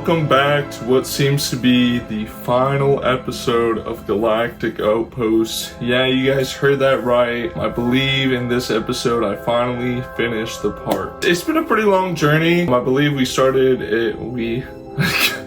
Welcome back to what seems to be the final episode of Galactic Outpost. Yeah, you guys heard that right. I believe in this episode I finally finished the part. It's been a pretty long journey. I believe we started it,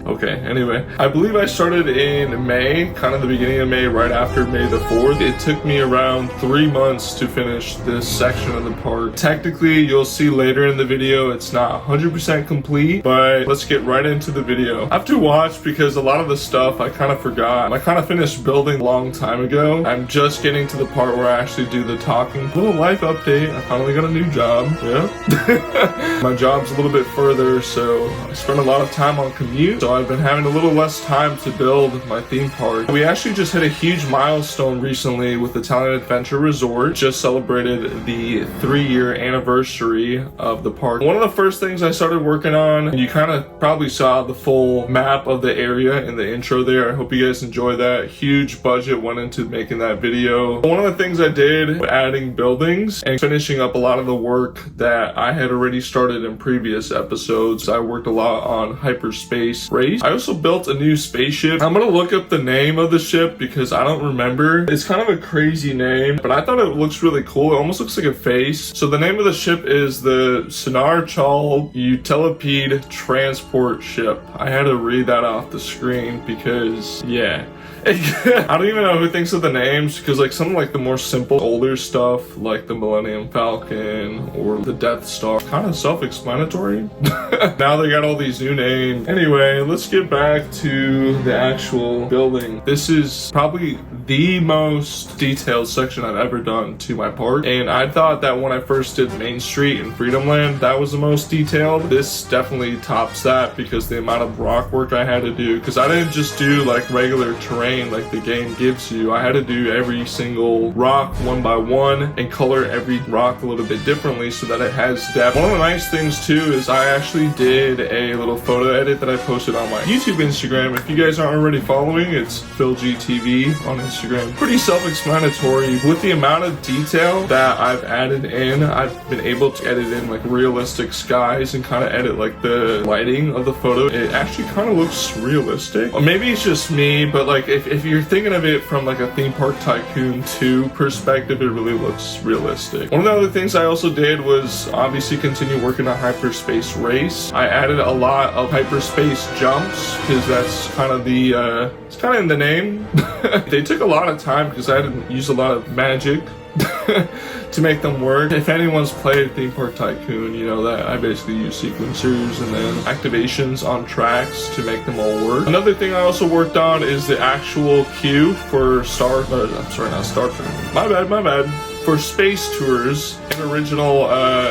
okay, anyway. I believe I started in May, kind of the beginning of May, right after May the 4th. It took me around 3 months to finish this section of the park. Technically, you'll see later in the video, it's not 100% complete, but let's get right into the video. I have to watch because a lot of the stuff I kind of forgot. I kind of finished building a long time ago. I'm just getting to the part where I actually do the talking. Little life update, I finally got a new job, yeah. My job's a little bit further, so I spend a lot of time on commute, so I've been having a little less time to build my theme park. We actually just hit a huge milestone recently with Italian Adventure Resort. Just celebrated the 3-year anniversary of the park. One of the first things I started working on, and you kind of probably saw the full map of the area in the intro there. I hope you guys enjoy that. Huge budget went into making that video. One of the things I did was adding buildings and finishing up a lot of the work that I had already started in previous episodes. I worked a lot on hyperspace race. I also built a new spaceship. I'm gonna look up the name of the ship because I don't remember. It's kind of a crazy name, but I thought it looks really cool. It almost looks like a face. So the name of the ship is the Sonar Chal Utilipede Transport Ship. I had to read that off the screen because, yeah. I don't even know who thinks of the names because like some like the more simple older stuff like the Millennium Falcon or the Death Star, kind of self-explanatory. Now they got all these new names. Anyway, let's get back to the actual building. This is probably the most detailed section I've ever done to my park, and I thought that when I first did Main Street and Freedom Land that was the most detailed. This definitely tops that because the amount of rock work I had to do, because I didn't just do like regular terrain like the game gives you. I had to do every single rock one by one and color every rock a little bit differently so that it has depth. One of the nice things too is I actually did a little photo edit that I posted on my YouTube Instagram. If you guys aren't already following, it's PhilGTV on Instagram. Pretty self-explanatory. With the amount of detail that I've added in, I've been able to edit in like realistic skies and kind of edit like the lighting of the photo. It actually kind of looks realistic. Or maybe it's just me, but like if you're thinking of it from like a Theme Park Tycoon 2 perspective, it really looks realistic. One of the other things I also did was obviously continue working on Hyperspace Race. I added a lot of hyperspace jumps because that's kind of the it's kind of in the name. They took a lot of time because I had to use a lot of magic to make them work. If anyone's played Theme Park Tycoon, you know that I basically use sequencers and then activations on tracks to make them all work. Another thing I also worked on is the actual queue for for Space Tours. An original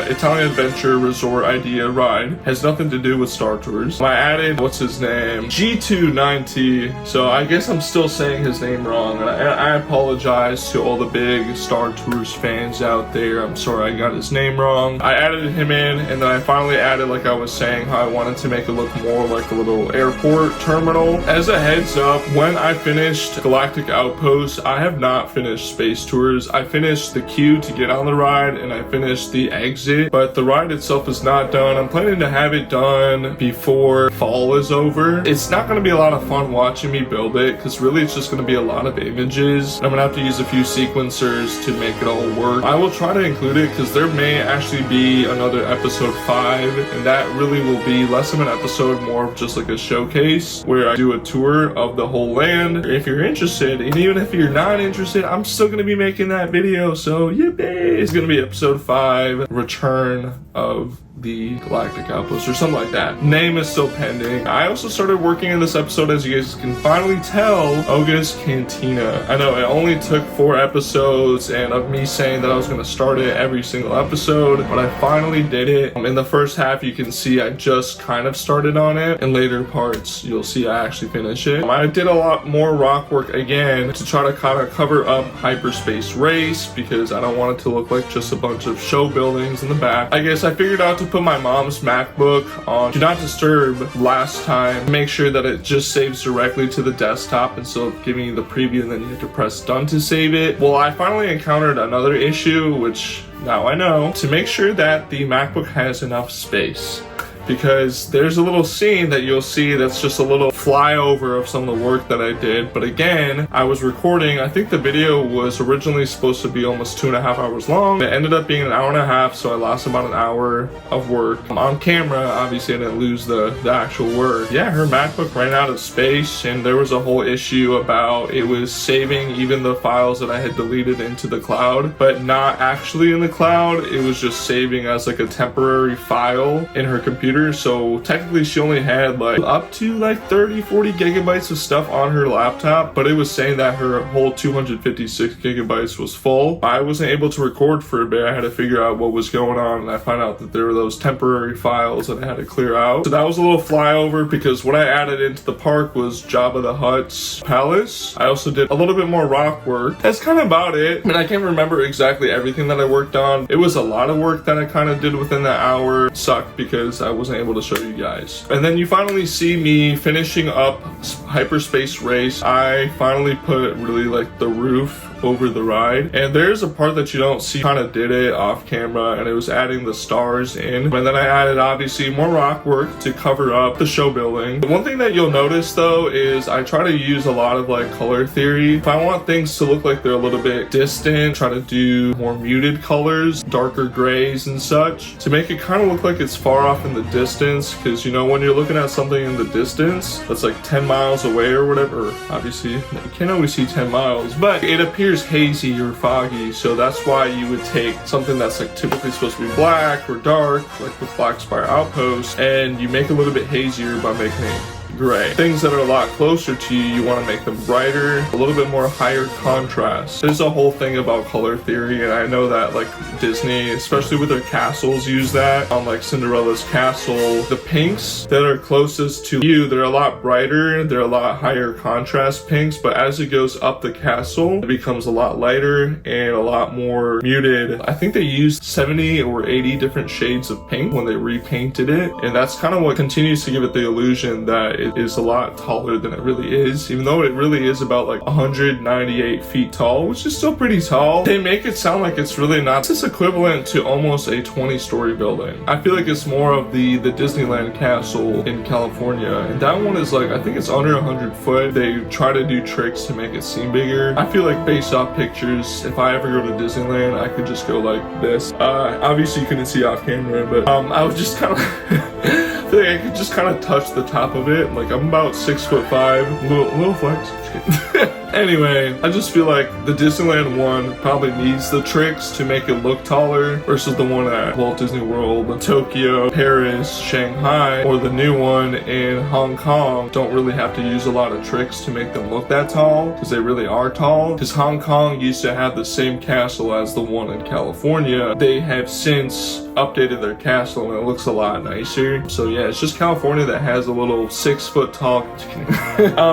Italian Adventure Resort idea ride. Has nothing to do with Star Tours. I added, what's his name? G29T. So I guess I'm still saying his name wrong. And I apologize to all the big Star Tours fans out there. I'm sorry I got his name wrong. I added him in, and then I finally added, like I was saying, how I wanted to make it look more like a little airport terminal. As a heads up, when I finished Galactic Outpost, I have not finished Space Tours. I finished the queue to get on the ride, and I finished the exit, but the ride itself is not done. I'm planning to have it done before fall is over. It's not going to be a lot of fun watching me build it because really it's just going to be a lot of images. I'm going to have to use a few sequencers to make it all work. I will try to include it because there may actually be another episode 5, and that really will be less of an episode, more of just like a showcase where I do a tour of the whole land. If you're interested, and even if you're not interested, I'm still going to be making that video, so yippee! It's going to be episode 5, Return of the Galactic Outpost or something like that. Name is still pending. I also started working in this episode, as you guys can finally tell, Oga's Cantina. I know it only took 4 episodes and of me saying that I was going to start it every single episode, but I finally did it. In the first half you can see I just kind of started on it. In later parts you'll see I actually finish it. I did a lot more rock work again to try to kind of cover up Hyperspace Race because I don't want it to look like just a bunch of show buildings in the back. I guess I figured out to put my mom's MacBook on Do Not Disturb last time. Make sure that it just saves directly to the desktop instead of giving you the preview and then you have to press done to save it. Well, I finally encountered another issue, which now I know, to make sure that the MacBook has enough space. because there's a little scene that you'll see that's just a little flyover of some of the work that I did. But again, I was recording, I think the video was originally supposed to be almost 2.5 hours long. It ended up being an hour and a half, so I lost about an hour of work. On camera, obviously I didn't lose the actual work. Yeah, her MacBook ran out of space, and there was a whole issue about it was saving even the files that I had deleted into the cloud, but not actually in the cloud. It was just saving as like a temporary file in her computer. So technically she only had like up to like 30-40 gigabytes of stuff on her laptop, but it was saying that her whole 256 gigabytes was full. I wasn't able to record for a bit. I had to figure out what was going on, and I found out that there were those temporary files that I had to clear out. So that was a little flyover, because what I added into the park was Jabba the Hutt's palace. I also did a little bit more rock work. That's kind of about it. I mean, I can't remember exactly everything that I worked on. It was a lot of work that I kind of did within that hour. It sucked because I wasn't able to show you guys. And then you finally see me finishing up Hyperspace Race. I finally put really like the roof over the ride, and there's a part that you don't see. Kind of did it off camera, and it was adding the stars in, and then I added obviously more rock work to cover up the show building. One thing that you'll notice though is I try to use a lot of like color theory. If I want things to look like they're a little bit distant, try to do more muted colors, darker grays and such, to make it kind of look like it's far off in the distance, because you know when you're looking at something in the distance that's like 10 miles away or whatever, obviously you can't always see 10 miles, but it appears hazy or foggy. So that's why you would take something that's like typically supposed to be black or dark, like with Black Spire Outpost, and you make it a little bit hazier by making it gray. Things that are a lot closer to you, you want to make them brighter, a little bit more higher contrast. There's a whole thing about color theory, and I know that like Disney, especially with their castles, use that. On like Cinderella's castle, the pinks that are closest to you, they're a lot brighter, they're a lot higher contrast pinks, but as it goes up the castle, it becomes a lot lighter and a lot more muted. I think they used 70 or 80 different shades of pink when they repainted it, and that's kind of what continues to give it the illusion that it is a lot taller than it really is, even though it really is about like 198 feet tall, which is still pretty tall. They make it sound like it's really not. It's equivalent to almost a 20-story building. I feel like it's more of the Disneyland castle in California, and that one is like, I think it's under 100 foot. They try to do tricks to make it seem bigger. I feel like based off pictures, if I ever go to Disneyland, I could just go like this. Obviously you couldn't see off camera, but I was just kind of I feel like I could just kind of touch the top of it. Like I'm about 6'5", little flex. Just kidding. Anyway, I just feel like the Disneyland one probably needs the tricks to make it look taller versus the one at Walt Disney World, Tokyo, Paris, Shanghai, or the new one in Hong Kong. Don't really have to use a lot of tricks to make them look that tall, because they really are tall. Because Hong Kong used to have the same castle as the one in California. They have since updated their castle and it looks a lot nicer. So yeah, it's just California that has a little 6 foot tall.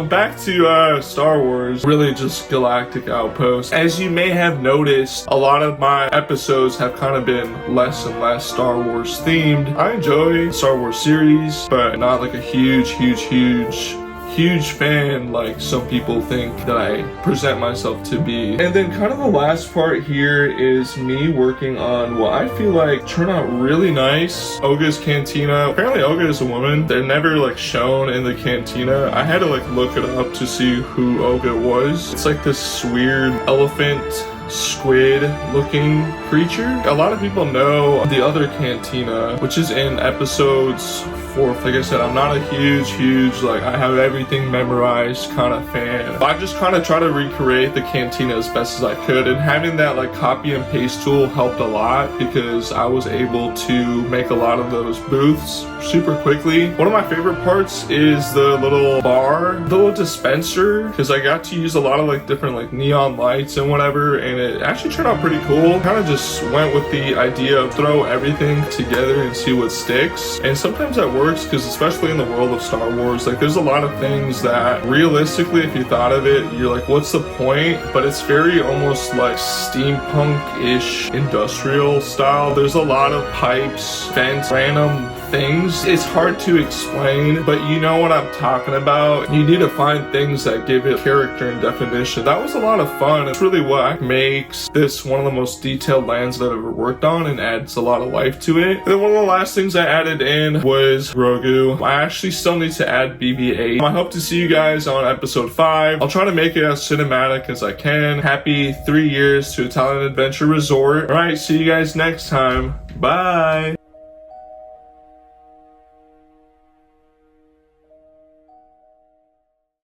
Back to Star Wars, really just Galactic Outpost. As you may have noticed, a lot of my episodes have kind of been less and less Star Wars themed. I enjoy the Star Wars series, but not like a huge fan like some people think that I present myself to be. And then kind of the last part here is me working on what I feel like turned out really nice. Oga's Cantina. Apparently Oga is a woman. They're never like shown in the cantina. I had to like look it up to see who Oga was. It's like this weird elephant squid looking creature. A lot of people know the other cantina, which is in episodes 4. Like I said, I'm not a huge like I have everything memorized kind of fan. I just kind of try to recreate the cantina as best as I could, and having that like copy and paste tool helped a lot because I was able to make a lot of those booths super quickly. One of my favorite parts is the little bar, the little dispenser, because I got to use a lot of like different like neon lights and whatever, and it actually turned out pretty cool. Kind of just went with the idea of throw everything together and see what sticks, and sometimes that works, because especially in the world of Star Wars, like there's a lot of things that realistically, if you thought of it, you're like, what's the point? But it's very almost like steampunk-ish industrial style. There's a lot of pipes, vents, random things. It's hard to explain, but you know what I'm talking about. You need to find things that give it character and definition. That was a lot of fun. It's really what makes this one of the most detailed lands that I've ever worked on and adds a lot of life to it. And then one of the last things I added in was Grogu. I actually still need to add BB-8. I hope to see you guys on episode 5. I'll try to make it as cinematic as I can. Happy 3 years to Italian Adventure Resort. Alright, see you guys next time. Bye!